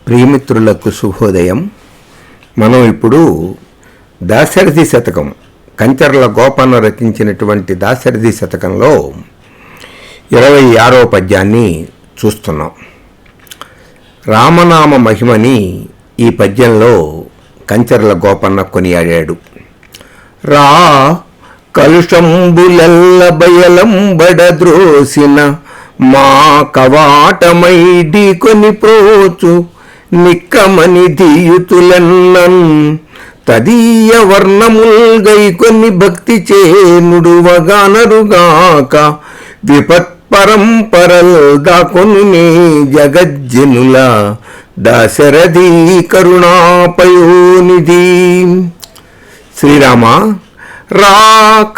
ప్రియమిత్రులకు శుభోదయం. మనం ఇప్పుడు దాశరథి శతకం, కంచర్ల గోపన్న రచించినటువంటి దాశరథి శతకంలో 26వ పద్యాన్ని చూస్తున్నాం. రామనామ మహిమని ఈ పద్యంలో కంచర్ల గోపన్న కొనియాడాడు. రా కలుషంబులెల్ల బయలంబడద్రోసిన మా కవాటమై ఢీకొని ప్రోచు నిక్కమని ధీయుతులెన్నన్ తదీయ వర్ణముల్గై కొన్ని భక్తి చేనుడువగానరుగాక విపత్పరంపరల్ దాకొనునే జగజ్జనుల దాశరథి కరుణాపయోనిధి. శ్రీరామ, రా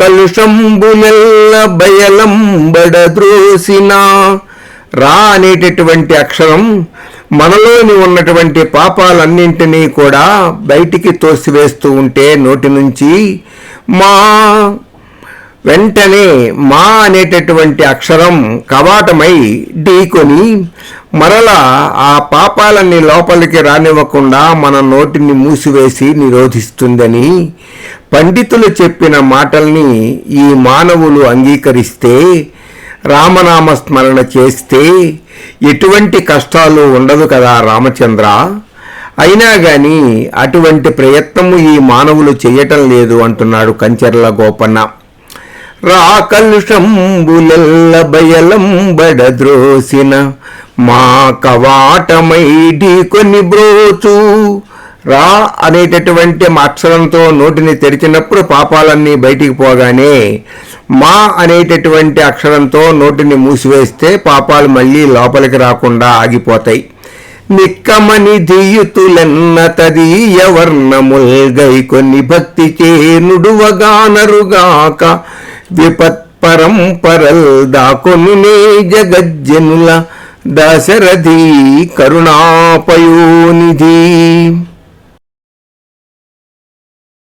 కలుషంబులెల్ల బయలంబడద్రోసిన. రా అనేటటువంటి అక్షరం మనలోని ఉన్నటువంటి పాపాలన్నింటినీ కూడా బయటికి తోసివేస్తూ ఉంటే నోటి నుంచి వెంటనే మా అనేటటువంటి అక్షరం కవాటమై ఢీకొని మరలా ఆ పాపాలన్నీ లోపలికి రానివ్వకుండా మన నోటిని మూసివేసి నిరోధిస్తుందని పండితులు చెప్పిన మాటల్ని ఈ మానవులు అంగీకరిస్తే, రామనామ స్మరణ చేస్తే ఎటువంటి కష్టాలు ఉండదు కదా రామచంద్ర. అయినా కానీ అటువంటి ప్రయత్నము ఈ మానవులు చేయటం లేదు అంటున్నాడు కంచర్ల గోపన్న. రా కలుషంబులెల్ల బయలంబడద్రోసిన మా కవాటమై ఢీకొని బ్రోచు. రా అనేటటువంటి అక్షరంతో నోటిని తెరిచినప్పుడు పాపాలన్నీ బయటికి పోగానే మా అనేటటువంటి అక్షరంతో నోటిని మూసివేస్తే పాపాలు మళ్ళీ లోపలికి రాకుండా ఆగిపోతాయి. నిక్కమని ధీయుతులెన్న తదీయ వర్ణముల్గై కొన్ని భక్తి చేనుడువగానరుగాక విపత్పరంపరల్ దాకొనునే జగజ్జనుల దాశరథి కరుణాపయోనిధి.